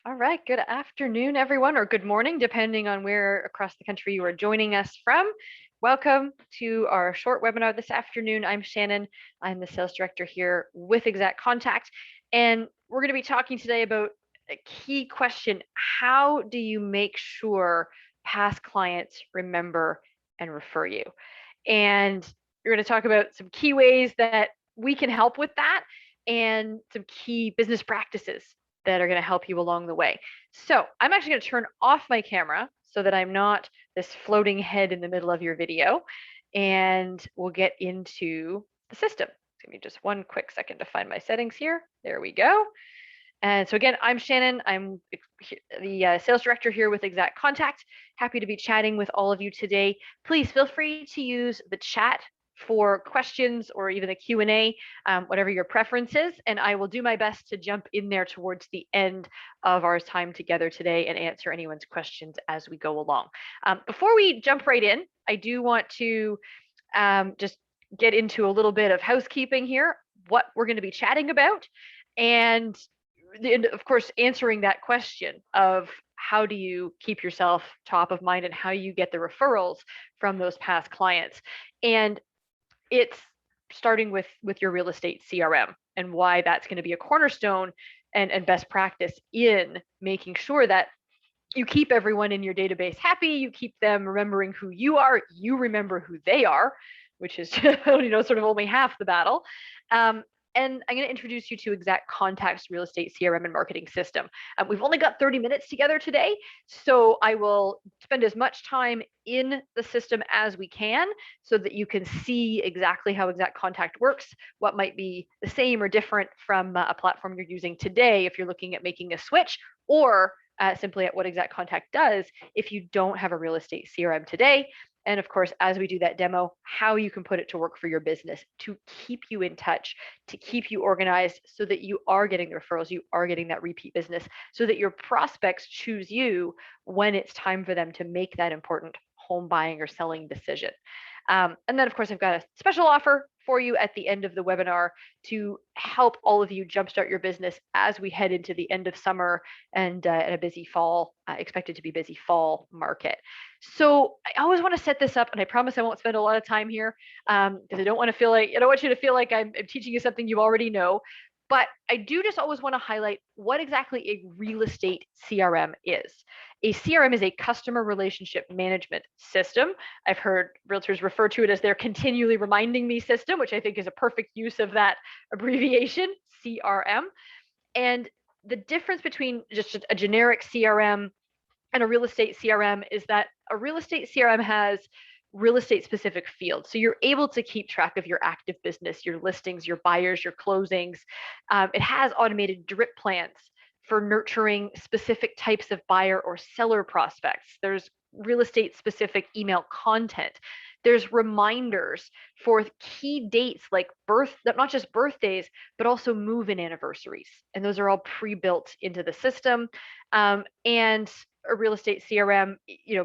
All right, good afternoon, everyone, or good morning, depending on where across the country you are joining us from. Welcome to our short webinar this afternoon. I'm Shannon. I'm the sales director here with Exact Contact, and we're going to be talking today about a key question. How do you make sure past clients remember and refer you? And we're going to talk about some key ways that we can help with that and some key business practices that are going to help you along the way. So I'm actually going to turn off my camera so that I'm not this floating head in the middle of your video, and we'll get into the system. Give me just one quick second to find my settings here. There we go. And so again, I'm Shannon. I'm the sales director here with Exact Contact. Happy to be chatting with all of you today. Please feel free to use the chat for questions or even the Q&A, whatever your preference is, and I will do my best to jump in there towards the end of our time together today and answer anyone's questions as we go along. Before we jump right in, I do want to just get into a little bit of housekeeping here, what we're going to be chatting about, and of course, answering that question of how do you keep yourself top of mind and how you get the referrals from those past clients. And it's starting with your real estate CRM and why that's going to be a cornerstone and best practice in making sure that you keep everyone in your database happy, you keep them remembering who you are, you remember who they are, which is sort of only half the battle. And I'm going to introduce you to Exact Contact's real estate CRM and marketing system. We've only got 30 minutes together today, so I will spend as much time in the system as we can so that you can see exactly how Exact Contact works, what might be the same or different from a platform you're using today if you're looking at making a switch, or simply at what Exact Contact does if you don't have a real estate CRM today. And of course, as we do that demo, how you can put it to work for your business to keep you in touch, to keep you organized so that you are getting the referrals, you are getting that repeat business, so that your prospects choose you when it's time for them to make that important home buying or selling decision. And then, of course, I've got a special offer for you at the end of the webinar to help all of you jumpstart your business as we head into the end of summer and a busy fall, expected to be busy fall market. So I always want to set this up, and I promise I won't spend a lot of time here because I don't want you to feel like I'm teaching you something you already know. But I do just always want to highlight what exactly a real estate CRM is. A CRM is a customer relationship management system. I've heard realtors refer to it as their continually reminding me system, which I think is a perfect use of that abbreviation, CRM. And the difference between just a generic CRM and a real estate CRM is that a real estate CRM has real estate specific fields. So you're able to keep track of your active business, your listings, your buyers, your closings. It has automated drip plans for nurturing specific types of buyer or seller prospects. There's real estate specific email content. There's reminders for key dates like not just birthdays, but also move-in anniversaries. And those are all pre-built into the system. And a real estate CRM,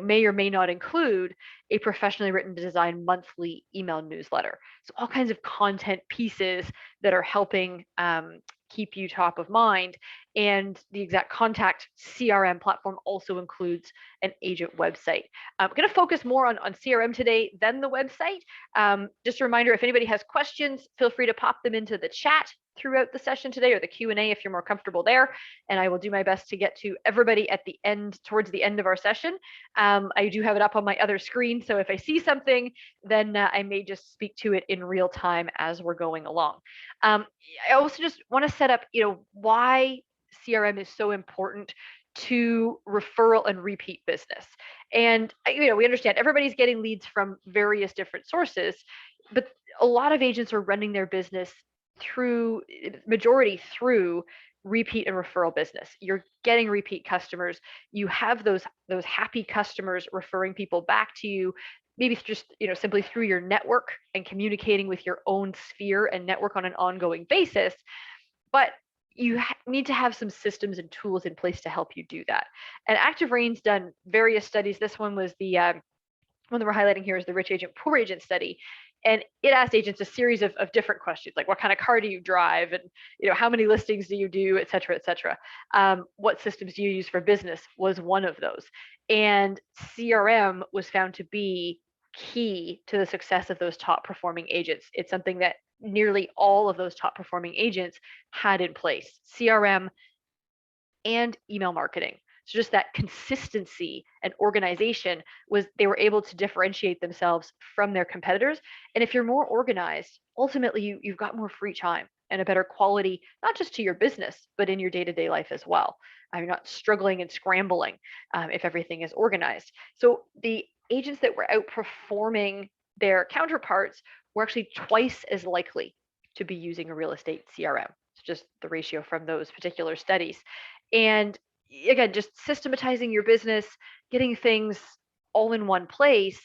may or may not include a professionally written design monthly email newsletter. So all kinds of content pieces that are helping keep you top of mind. And the Exact Contact CRM platform also includes an agent website. I'm going to focus more on CRM today than the website. Just a reminder, if anybody has questions, feel free to pop them into the chat throughout the session today, or the Q&A if you're more comfortable there, and I will do my best to get to everybody at the end, towards the end of our session. I do have it up on my other screen, so if I see something, then I may just speak to it in real time as we're going along. I also just want to set up, why CRM is so important to referral and repeat business. And we understand everybody's getting leads from various different sources, but a lot of agents are running their business through repeat and referral business. You're getting repeat customers. You have those happy customers referring people back to you, maybe just simply through your network and communicating with your own sphere and network on an ongoing basis. But you need to have some systems and tools in place to help you do that. And Active Rain's done various studies. This one was the one that we're highlighting here is the Rich Agent Poor Agent study. And it asked agents a series of different questions, like what kind of car do you drive, and how many listings do you do, et cetera, et cetera. What systems do you use for business was one of those. And CRM was found to be key to the success of those top performing agents. It's something that nearly all of those top performing agents had in place: CRM and email marketing. So just that consistency and organization, was they were able to differentiate themselves from their competitors. And if you're more organized, ultimately you've got more free time and a better quality, not just to your business, but in your day-to-day life as well. You're not struggling and scrambling if everything is organized. So the agents that were outperforming their counterparts were actually twice as likely to be using a real estate CRM. It's just the ratio from those particular studies. And again, just systematizing your business, getting things all in one place,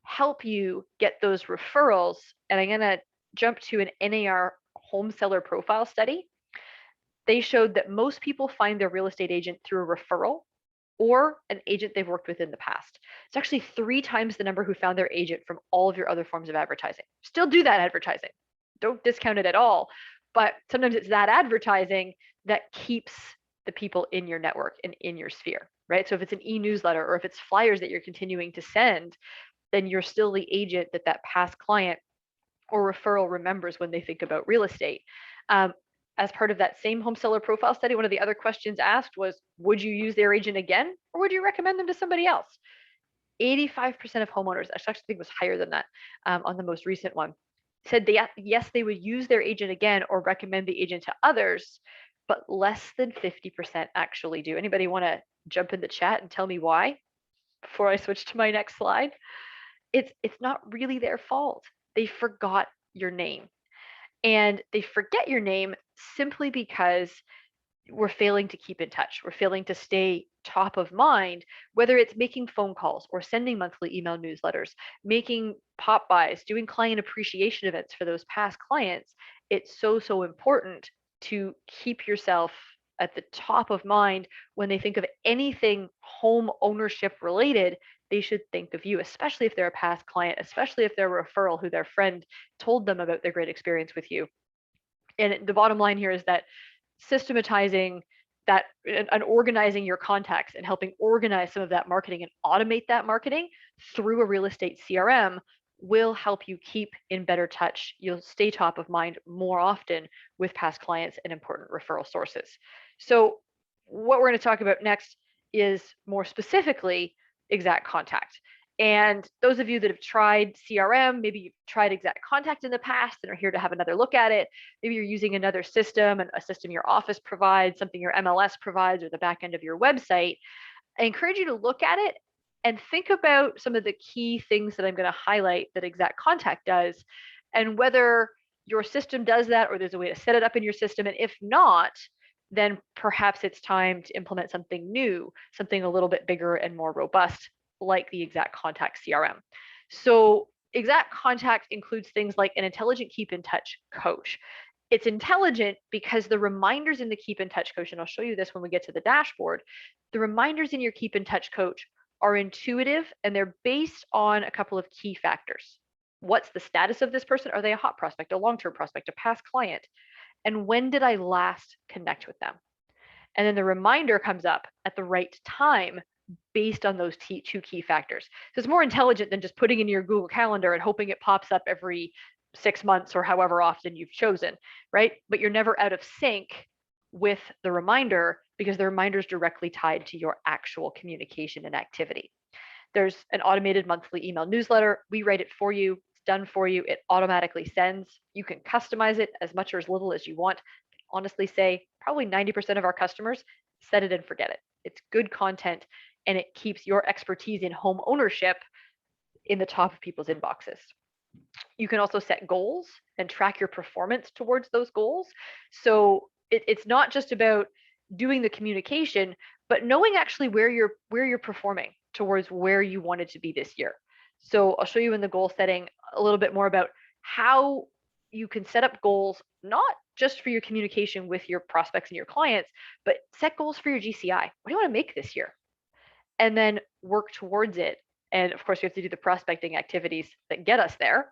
help you get those referrals. And I'm going to jump to an NAR home seller profile study. They showed that most people find their real estate agent through a referral or an agent they've worked with in the past. It's actually 3 times the number who found their agent from all of your other forms of advertising. Still do that advertising. Don't discount it at all. But sometimes it's that advertising that keeps the people in your network and in your sphere, right? So if it's an e-newsletter or if it's flyers that you're continuing to send, then you're still the agent that past client or referral remembers when they think about real estate. As part of that same home seller profile study, one of the other questions asked was, would you use their agent again, or would you recommend them to somebody else? 85% of homeowners, I actually think it was higher than that on the most recent one, said yes, they would use their agent again or recommend the agent to others, but less than 50% actually do. Anybody want to jump in the chat and tell me why before I switch to my next slide? It's not really their fault. They forgot your name. And they forget your name simply because we're failing to keep in touch. We're failing to stay top of mind, whether it's making phone calls or sending monthly email newsletters, making pop buys, doing client appreciation events for those past clients. It's so important to keep yourself at the top of mind when they think of anything home ownership related. They should think of you, especially if they're a past client, especially if they're a referral who their friend told them about their great experience with you. And the bottom line here is that systematizing that and organizing your contacts and helping organize some of that marketing and automate that marketing through a real estate CRM will help you keep in better touch. You'll stay top of mind more often with past clients and important referral sources. So what we're going to talk about next is more specifically exact contact. And those of you that have tried CRM, maybe you've tried exact contact in the past and are here to have another look at it. Maybe you're using another system, and a system your office provides, something your MLS provides, or the back end of your website. I encourage you to look at it and think about some of the key things that I'm going to highlight that exact contact does, and whether your system does that or there's a way to set it up in your system. And if not, then perhaps it's time to implement something new, something a little bit bigger and more robust, like the exact contact CRM. So exact contact includes things like an intelligent keep in touch coach. It's intelligent because the reminders in the keep in touch coach, and I'll show you this when we get to the dashboard, the reminders in your keep in touch coach are intuitive, and they're based on a couple of key factors. What's the status of this person? Are they a hot prospect, a long-term prospect, a past client? And when did I last connect with them? And then the reminder comes up at the right time based on those two key factors. So it's more intelligent than just putting in your Google Calendar and hoping it pops up every 6 months or however often you've chosen, right? But you're never out of sync with the reminder because the reminder is directly tied to your actual communication and activity. There's an automated monthly email newsletter. We write it for you. It's done for you. It automatically sends. You can customize it as much or as little as you want. Honestly say probably 90% of our customers set it and forget it. It's good content, and it keeps your expertise in home ownership in the top of people's inboxes. You can also set goals and track your performance towards those goals. So it's not just about doing the communication, but knowing actually where you're performing towards where you wanted to be this year. So I'll show you in the goal setting a little bit more about how you can set up goals, not just for your communication with your prospects and your clients, but set goals for your GCI. What do you want to make this year? And then work towards it. And of course, we have to do the prospecting activities that get us there.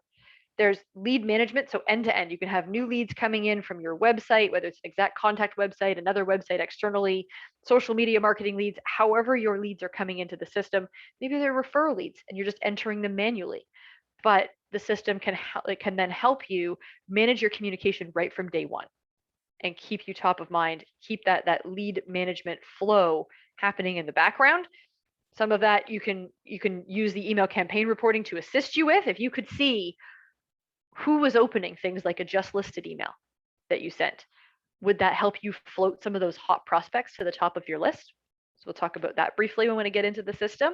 There's lead management, so end to end. You can have new leads coming in from your website, whether it's an exact contact website, another website externally, social media marketing leads, however your leads are coming into the system. Maybe they're referral leads and you're just entering them manually. But the system can then help you manage your communication right from day one and keep you top of mind, keep that lead management flow happening in the background. Some of that you can use the email campaign reporting to assist you with. If you could see who was opening things like a just listed email that you sent, would that help you float some of those hot prospects to the top of your list? So we'll talk about that briefly when we get into the system.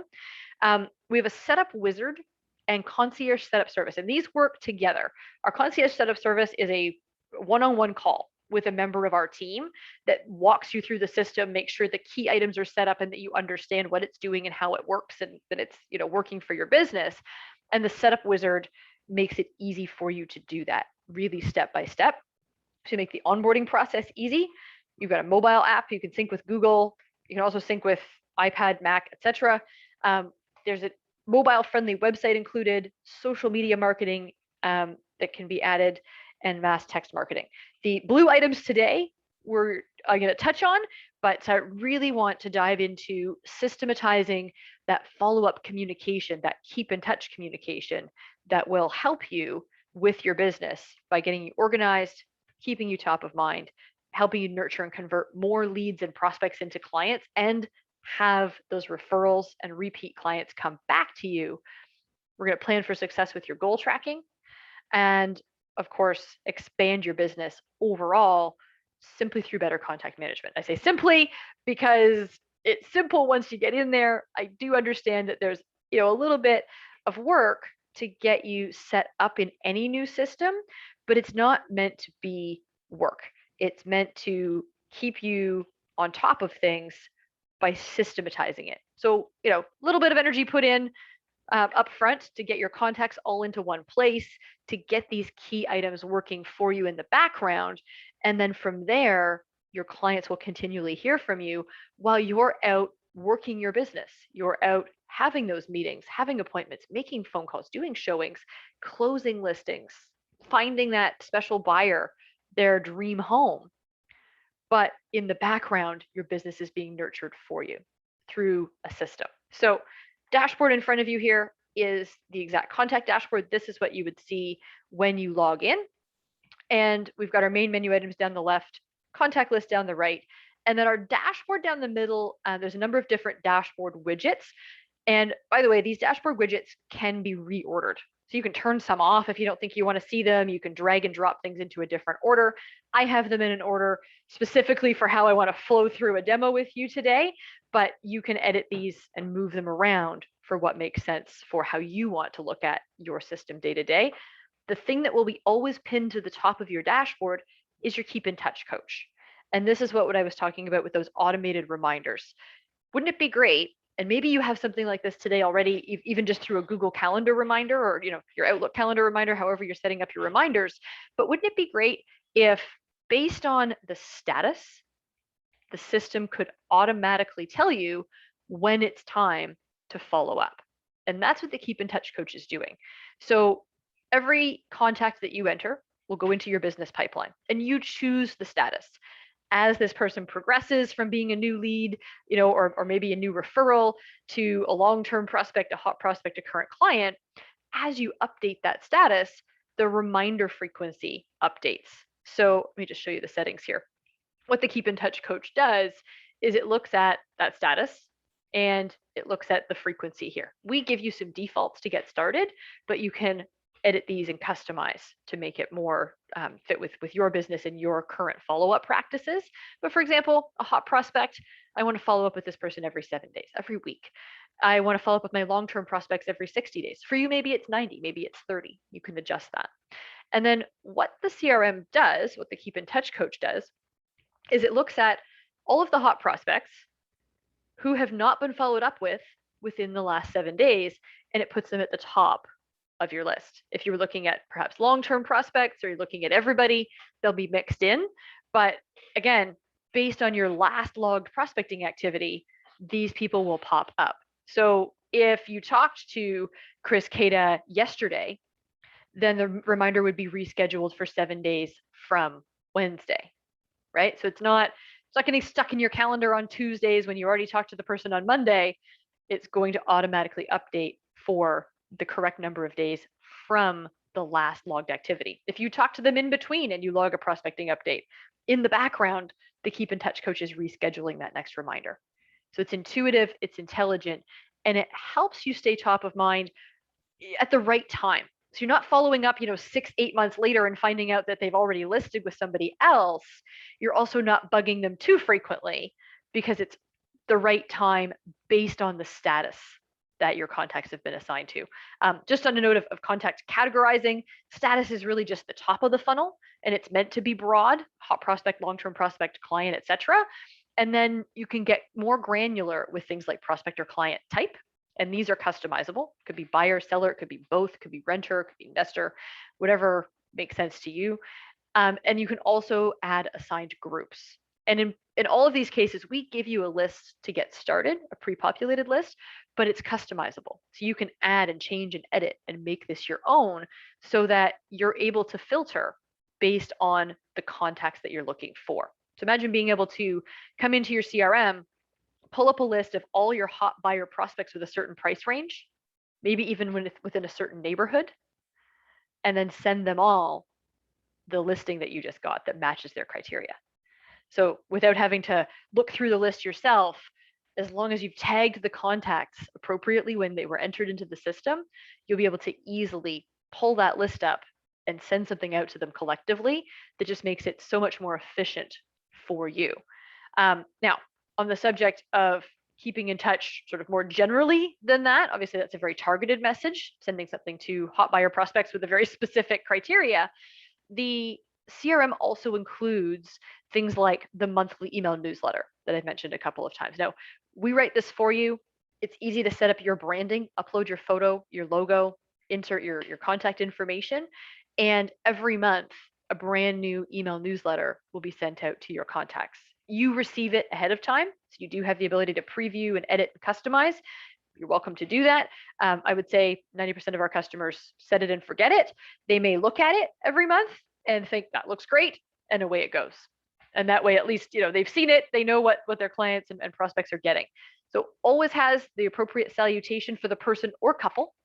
We have a setup wizard and concierge setup service, and these work together. Our concierge setup service is a one-on-one call with a member of our team that walks you through the system, makes sure the key items are set up and that you understand what it's doing and how it works and that it's working for your business. And the setup wizard makes it easy for you to do that really step by step to make the onboarding process easy. You've got a mobile app, you can sync with Google, you can also sync with iPad, Mac, etc. There's a mobile friendly website included, social media marketing that can be added, and mass text marketing. The blue items today I'm going to touch on, but I really want to dive into systematizing that follow-up communication, that keep in touch communication that will help you with your business by getting you organized, keeping you top of mind, helping you nurture and convert more leads and prospects into clients, and have those referrals and repeat clients come back to you. We're going to plan for success with your goal tracking and, of course, expand your business overall simply through better contact management. I say simply because it's simple once you get in there. I do understand that there's a little bit of work to get you set up in any new system, but it's not meant to be work. It's meant to keep you on top of things by systematizing it. So, a little bit of energy put in up front to get your contacts all into one place, to get these key items working for you in the background. And then from there, your clients will continually hear from you while you're out working your business. You're out having those meetings, having appointments, making phone calls, doing showings, closing listings, finding that special buyer, their dream home. But in the background, your business is being nurtured for you through a system. So dashboard in front of you here is the exact contact dashboard. This is what you would see when you log in. And we've got our main menu items down the left, contact list down the right, and then our dashboard down the middle. There's a number of different dashboard widgets. And by the way, these dashboard widgets can be reordered. So you can turn some off if you don't think you want to see them. You can drag and drop things into a different order. I have them in an order specifically for how I want to flow through a demo with you today, but you can edit these and move them around for what makes sense for how you want to look at your system day to day. The thing that will be always pinned to the top of your dashboard is your keep in touch coach. And this is what I was talking about with those automated reminders. Wouldn't it be great? And maybe you have something like this today already, even just through a Google Calendar reminder or your Outlook calendar reminder, however you're setting up your reminders. But wouldn't it be great if, based on the status, the system could automatically tell you when it's time to follow up? And that's what the Keep in Touch coach is doing. So every contact that you enter will go into your business pipeline, and you choose the status. As this person progresses from being a new lead, or maybe a new referral to a long-term prospect, a hot prospect, a current client, as you update that status, the reminder frequency updates. So let me just show you the settings here. What the Keep in Touch coach does is it looks at that status and it looks at the frequency here. We give you some defaults to get started, but you can edit these and customize to make it more fit with your business and your current follow-up practices. But for example, a hot prospect, I want to follow up with this person every 7 days, every week. I want to follow up with my long-term prospects every 60 days. For you, maybe it's 90, maybe it's 30. You can adjust that. And then what the CRM does, what the Keep in Touch coach does, is it looks at all of the hot prospects who have not been followed up with within the last 7 days, and it puts them at the top of your list. If you're looking at perhaps long-term prospects or you're looking at everybody, they'll be mixed in. But again, based on your last logged prospecting activity, these people will pop up. So if you talked to Chris Cada yesterday, then the reminder would be rescheduled for 7 days from Wednesday, right? So it's not getting stuck in your calendar on Tuesdays when you already talked to the person on Monday. It's going to automatically update for the correct number of days from the last logged activity. If you talk to them in between and you log a prospecting update, in the background, the Keep in Touch coach is rescheduling that next reminder. So it's intuitive, it's intelligent, and it helps you stay top of mind at the right time. So you're not following up, 6, 8 months later and finding out that they've already listed with somebody else. You're also not bugging them too frequently because it's the right time based on the status that your contacts have been assigned to. Just on a note of contact categorizing, status is really just the top of the funnel, and it's meant to be broad: hot prospect, long-term prospect, client, etc. And then you can get more granular with things like prospect or client type. And these are customizable. It could be buyer, seller, it could be both, it could be renter, it could be investor, whatever makes sense to you. And you can also add assigned groups. And in all of these cases, we give you a list to get started, a pre-populated list, but it's customizable. So you can add and change and edit and make this your own so that you're able to filter based on the contacts that you're looking for. So imagine being able to come into your CRM, pull up a list of all your hot buyer prospects with a certain price range, maybe even within a certain neighborhood, and then send them all the listing that you just got that matches their criteria. So without having to look through the list yourself, as long as you've tagged the contacts appropriately when they were entered into the system, you'll be able to easily pull that list up and send something out to them collectively that just makes it so much more efficient for you. Now, on the subject of keeping in touch sort of more generally than that, obviously that's a very targeted message, sending something to hot buyer prospects with a very specific criteria. The CRM also includes things like the monthly email newsletter that I've mentioned a couple of times. Now, we write this for you. It's easy to set up your branding, upload your photo, your logo, insert your contact information, and every month a brand new email newsletter will be sent out to your contacts. You receive it ahead of time, so you do have the ability to preview and edit and customize. You're welcome to do that. I would say 90% of our customers set it and forget it. They may look at it every month and think that looks great, and away it goes. And that way, at least they've seen it. They know what their clients and prospects are getting. So always has the appropriate salutation for the person or couple.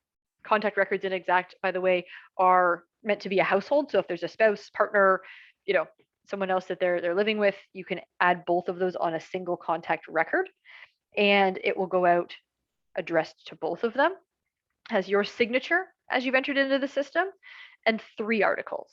Contact records in Exact, by the way, are meant to be a household. So if there's a spouse, partner, someone else that they're living with, you can add both of those on a single contact record, and it will go out addressed to both of them, has your signature as you've entered into the system, and 3 articles.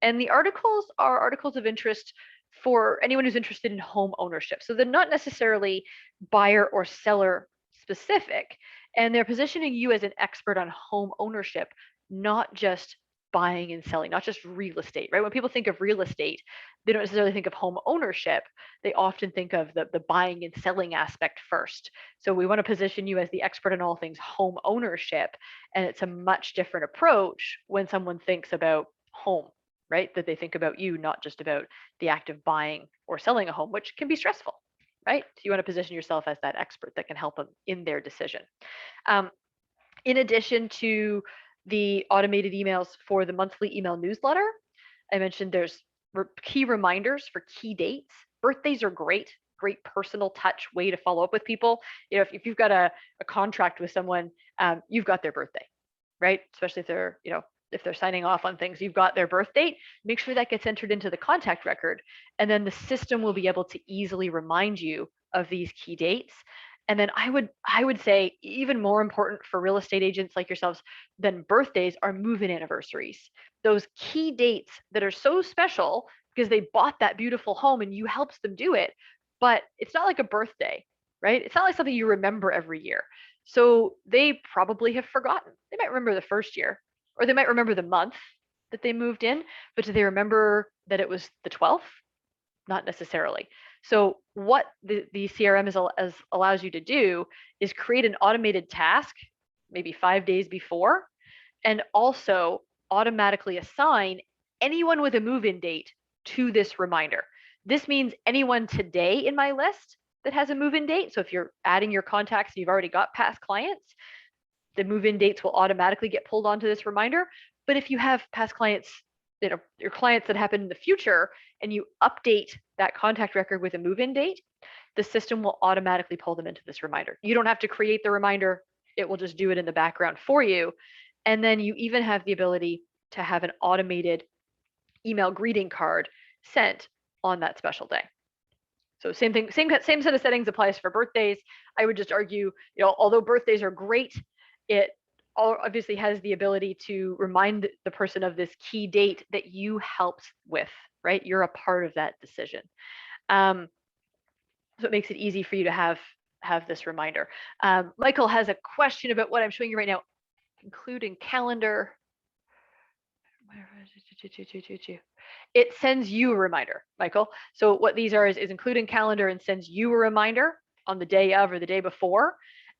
And the articles are articles of interest for anyone who's interested in home ownership. So they're not necessarily buyer or seller specific, and they're positioning you as an expert on home ownership, not just buying and selling, not just real estate, right? When people think of real estate, they don't necessarily think of home ownership. They often think of the buying and selling aspect first. So we want to position you as the expert in all things home ownership. And it's a much different approach when someone thinks about home, right? That they think about you, not just about the act of buying or selling a home, which can be stressful, right? So you want to position yourself as that expert that can help them in their decision. In addition to the automated emails for the monthly email newsletter, I mentioned there's key reminders for key dates. Birthdays are great personal touch way to follow up with people. If you've got a contract with someone, you've got their birthday, right? Especially if they're signing off on things, you've got their birth date. Make sure that gets entered into the contact record, and then the system will be able to easily remind you of these key dates. And then I would say even more important for real estate agents like yourselves than birthdays are move-in anniversaries. Those key dates that are so special because they bought that beautiful home and you helped them do it, but it's not like a birthday, right? It's not like something you remember every year. So they probably have forgotten. They might remember the first year, or they might remember the month that they moved in, but do they remember that it was the 12th? Not necessarily. So what the CRM allows you to do is create an automated task, maybe 5 days before, and also automatically assign anyone with a move-in date to this reminder. This means anyone today in my list that has a move-in date. So if you're adding your contacts and you've already got past clients, the move-in dates will automatically get pulled onto this reminder. But if you have past clients, your clients that happen in the future, and you update that contact record with a move-in date, the system will automatically pull them into this reminder. You don't have to create the reminder. It will just do it in the background for you. And then you even have the ability to have an automated email greeting card sent on that special day. So same thing, same set of settings applies for birthdays. I would just argue, although birthdays are great, it obviously has the ability to remind the person of this key date that you helped with, right? You're a part of that decision. So it makes it easy for you to have this reminder. Michael has a question about what I'm showing you right now, including calendar. It sends you a reminder, Michael. So what these are is including calendar and sends you a reminder on the day of or the day before.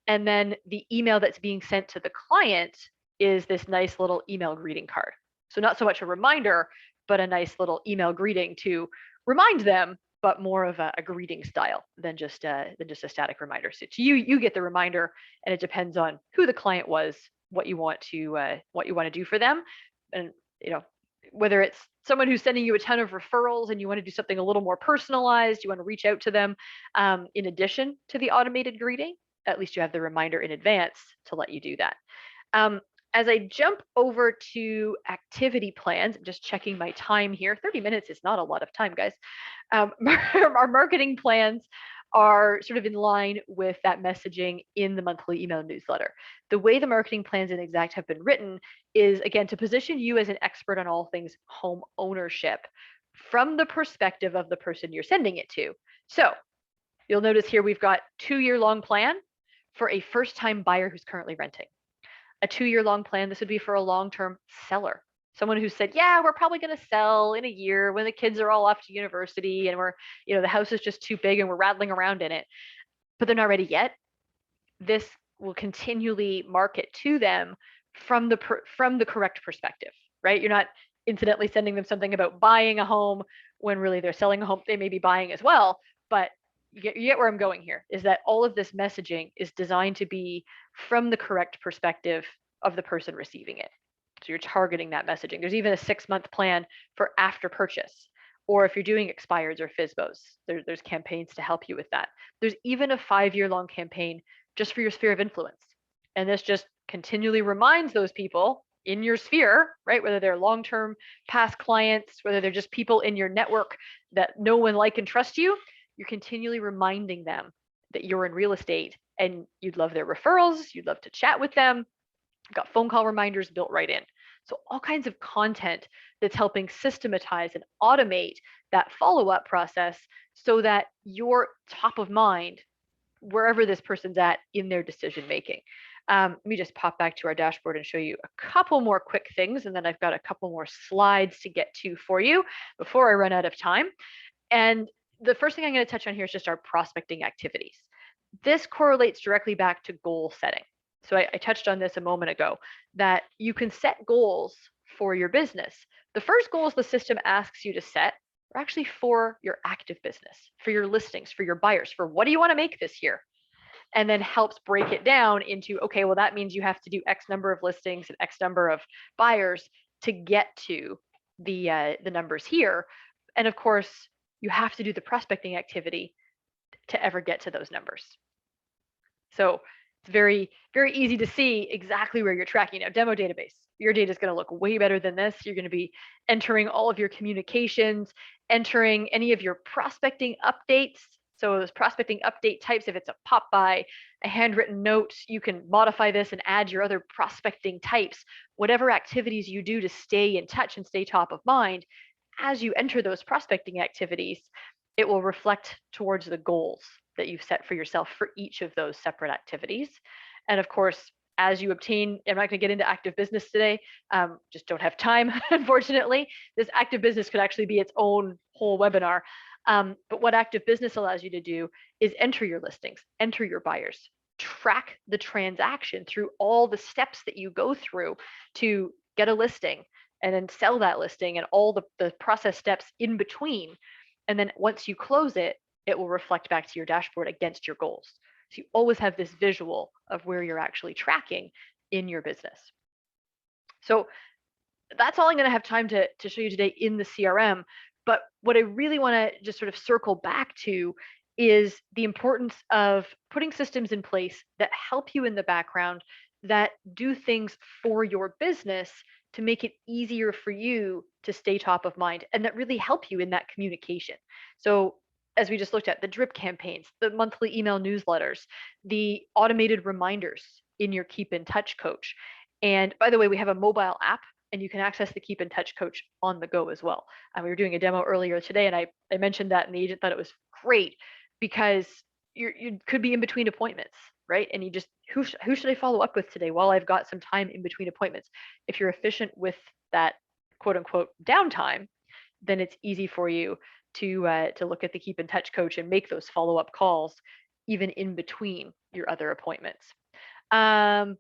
And then the email that's being sent to the client is this nice little email greeting card. So not so much a reminder, but a nice little email greeting to remind them, but more of a greeting style than just a static reminder. So to you get the reminder, and it depends on who the client was, what you want to do for them, and whether it's someone who's sending you a ton of referrals and you want to do something a little more personalized, you want to reach out to them in addition to the automated greeting, at least you have the reminder in advance to let you do that. As I jump over to activity plans, I'm just checking my time here. 30 minutes is not a lot of time, guys. Our marketing plans are sort of in line with that messaging in the monthly email newsletter. The way the marketing plans in Exact have been written is, again, to position you as an expert on all things home ownership from the perspective of the person you're sending it to. So you'll notice here we've got 2-year-long plan for a first-time buyer who's currently renting. A 2-year-long plan, this would be for a long-term seller. Someone who said, yeah, we're probably going to sell in a year when the kids are all off to university and we're, the house is just too big and we're rattling around in it, but they're not ready yet. This will continually market to them from the correct perspective, right? You're not incidentally sending them something about buying a home when really they're selling a home they may be buying as well. But you get where I'm going here, is that all of this messaging is designed to be from the correct perspective of the person receiving it. So you're targeting that messaging. There's even a 6-month plan for after purchase, or if you're doing expireds or FSBOs, there's campaigns to help you with that. There's even a 5-year-long campaign just for your sphere of influence. And this just continually reminds those people in your sphere, right? Whether they're long-term past clients, whether they're just people in your network that know and like and trust you, you're continually reminding them that you're in real estate and you'd love their referrals, you'd love to chat with them. You've got phone call reminders built right in. So all kinds of content that's helping systematize and automate that follow-up process so that you're top of mind wherever this person's at in their decision making. Let me just pop back to our dashboard and show you a couple more quick things, and then I've got a couple more slides to get to for you before I run out of time. And the first thing I'm going to touch on here is just our prospecting activities. This correlates directly back to goal setting. So I touched on this a moment ago, that you can set goals for your business. The first goals the system asks you to set are actually for your active business, for your listings, for your buyers, for what do you want to make this year? And then helps break it down into, okay, well, that means you have to do X number of listings and X number of buyers to get to the numbers here. And of course, you have to do the prospecting activity to ever get to those numbers. So it's very, very easy to see exactly where you're tracking. Now, demo database, your data is going to look way better than this. You're going to be entering all of your communications, entering any of your prospecting updates. So those prospecting update types, if it's a pop by, a handwritten note, you can modify this and add your other prospecting types. Whatever activities you do to stay in touch and stay top of mind, as you enter those prospecting activities, it will reflect towards the goals that you've set for yourself for each of those separate activities. And of course, as you obtain, I'm not going to get into active business today, just don't have time, unfortunately. This active business could actually be its own whole webinar. But what active business allows you to do is enter your listings, enter your buyers, track the transaction through all the steps that you go through to get a listing and then sell that listing and all the process steps in between. And then once you close it, it will reflect back to your dashboard against your goals. So you always have this visual of where you're actually tracking in your business. So that's all I'm going to have time to show you today in the CRM. But what I really want to just sort of circle back to is the importance of putting systems in place that help you in the background, that do things for your business to make it easier for you to stay top of mind, and that really help you in that communication. So, as we just looked at, the drip campaigns, the monthly email newsletters, the automated reminders in your Keep in Touch coach. And by the way, we have a mobile app, and you can access the Keep in Touch coach on the go as well. We were doing a demo earlier today, and I mentioned that, and the agent thought it was great because you could be in between appointments, right? And you just, who should I follow up with today while I've got some time in between appointments? If you're efficient with that quote unquote downtime, then it's easy for you to look at the Keep in Touch coach and make those follow up calls even in between your other appointments. Um,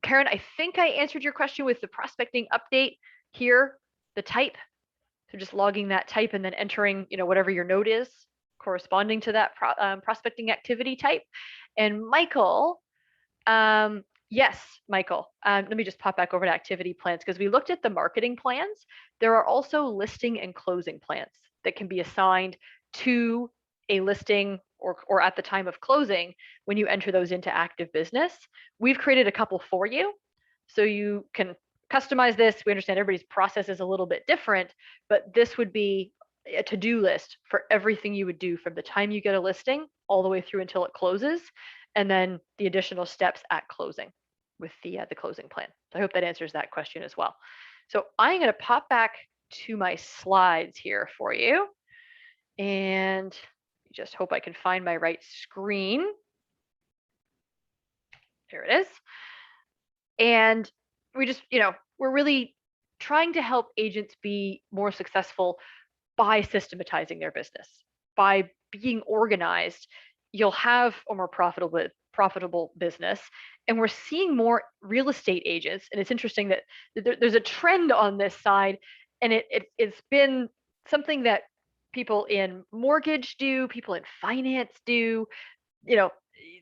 Karen, I think I answered your question with the prospecting update here, the type. So just logging that type and then entering, whatever your note is corresponding to that prospecting activity type. And Michael, yes, Michael, let me just pop back over to activity plans, because we looked at the marketing plans. There are also listing and closing plans that can be assigned to a listing or at the time of closing when you enter those into active business. We've created a couple for you, so you can customize this. We understand everybody's process is a little bit different, but this would be a to-do list for everything you would do from the time you get a listing all the way through until it closes, and then the additional steps at closing with the closing plan. So I hope that answers that question as well. So I'm going to pop back to my slides here for you, and just hope I can find my right screen. There it is. And we just, we're really trying to help agents be more successful by systematizing their business, by being organized. You'll have a more profitable business. And we're seeing more real estate agents. And it's interesting that there's a trend on this side, and it's been something that people in mortgage do, people in finance do,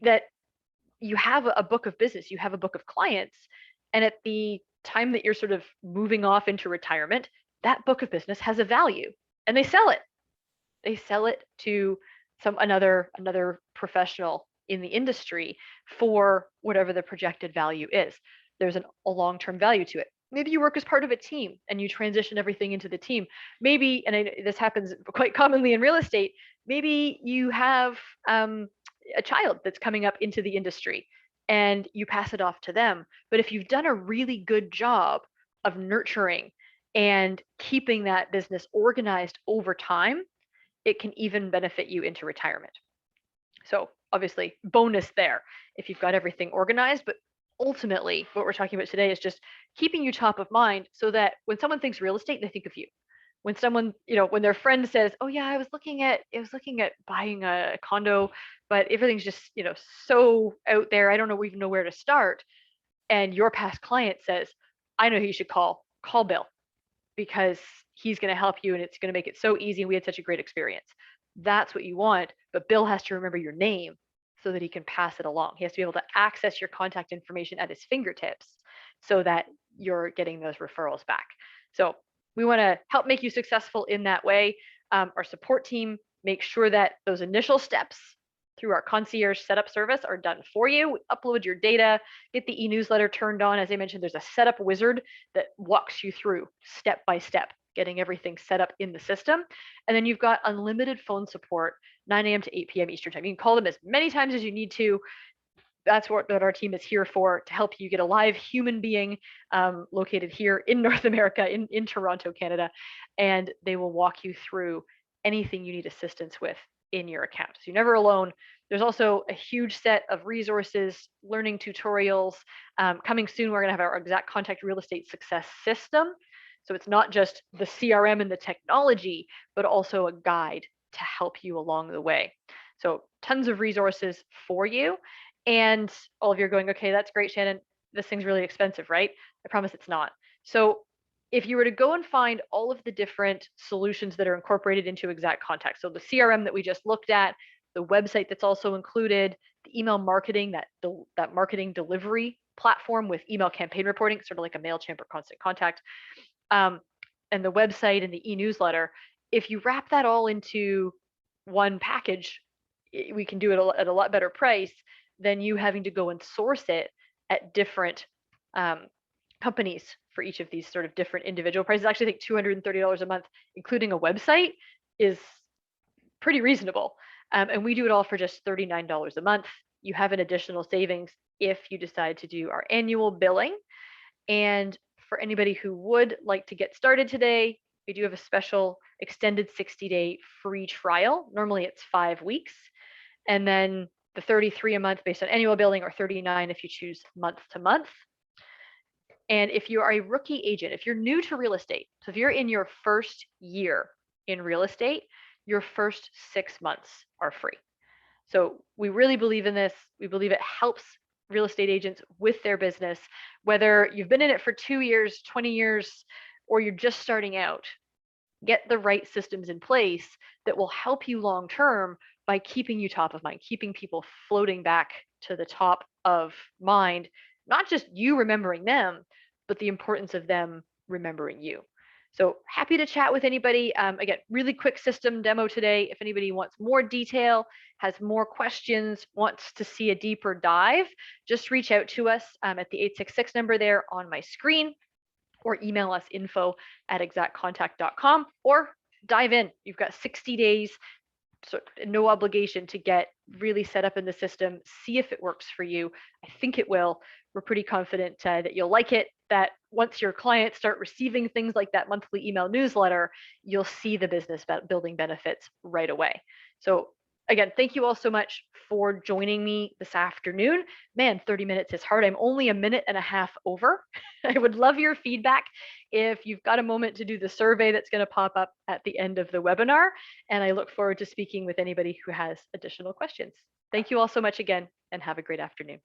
that you have a book of business, you have a book of clients, and at the time that you're sort of moving off into retirement, that book of business has a value, and they sell it. They sell it to another professional in the industry for whatever the projected value is. There's a long-term value to it. Maybe you work as part of a team and you transition everything into the team. Maybe, and this happens quite commonly in real estate, maybe you have a child that's coming up into the industry and you pass it off to them. But if you've done a really good job of nurturing and keeping that business organized over time, it can even benefit you into retirement. So obviously, bonus there if you've got everything organized. But ultimately, what we're talking about today is just keeping you top of mind so that when someone thinks real estate, they think of you. When someone, when their friend says, "Oh yeah, I was looking at buying a condo, but everything's just, so out there. I don't know even know where to start." And your past client says, "I know who you should call. Call Bill, because he's going to help you and it's going to make it so easy. And we had such a great experience." That's what you want. But Bill has to remember your name so that he can pass it along. He has to be able to access your contact information at his fingertips so that you're getting those referrals back. So we want to help make you successful in that way. Our support team makes sure that those initial steps through our concierge setup service are done for you. We upload your data, get the e-newsletter turned on. As I mentioned, there's a setup wizard that walks you through step by step, getting everything set up in the system. And then you've got unlimited phone support, 9 a.m. to 8 p.m. Eastern time. You can call them as many times as you need to. That's what our team is here for, to help you get a live human being located here in North America, in Toronto, Canada. And they will walk you through anything you need assistance with in your account. So you're never alone. There's also a huge set of resources, learning tutorials. Coming soon, we're going to have our exact contact real estate success system. So it's not just the CRM and the technology, but also a guide to help you along the way. So tons of resources for you. And all of you are going, "Okay, that's great, Shannon. This thing's really expensive, right?" I promise it's not. So if you were to go and find all of the different solutions that are incorporated into Exact Contact, so the CRM that we just looked at, the website that's also included, the email marketing, that marketing delivery platform with email campaign reporting, sort of like a MailChimp or Constant Contact, and the website and the e-newsletter. If you wrap that all into one package, we can do it at a lot better price than you having to go and source it at different companies for each of these sort of different individual prices. Actually, I think $230 a month, including a website, is pretty reasonable. And we do it all for just $39 a month. You have an additional savings if you decide to do our annual billing. And for anybody who would like to get started today, we do have a special extended 60-day free trial. Normally it's 5 weeks. And then the 33 a month based on annual billing, or 39 if you choose month to month. And if you are a rookie agent, if you're new to real estate, so if you're in your first year in real estate, your first 6 months are free. So we really believe in this. We believe it helps real estate agents with their business, whether you've been in it for 2 years, 20 years, or you're just starting out. Get the right systems in place that will help you long term by keeping you top of mind, keeping people floating back to the top of mind, not just you remembering them, but the importance of them remembering you. So happy to chat with anybody. Again, really quick system demo today. If anybody wants more detail, has more questions, wants to see a deeper dive, just reach out to us at the 866 number there on my screen, or email us info@exactcontact.com, or dive in. You've got 60 days, so no obligation, to get really set up in the system, see if it works for you. I think it will. We're pretty confident that you'll like it, that once your clients start receiving things like that monthly email newsletter, you'll see the business building benefits right away. So again, thank you all so much for joining me this afternoon. Man, 30 minutes is hard. I'm only a minute and a half over. I would love your feedback if you've got a moment to do the survey that's going to pop up at the end of the webinar. And I look forward to speaking with anybody who has additional questions. Thank you all so much again, and have a great afternoon.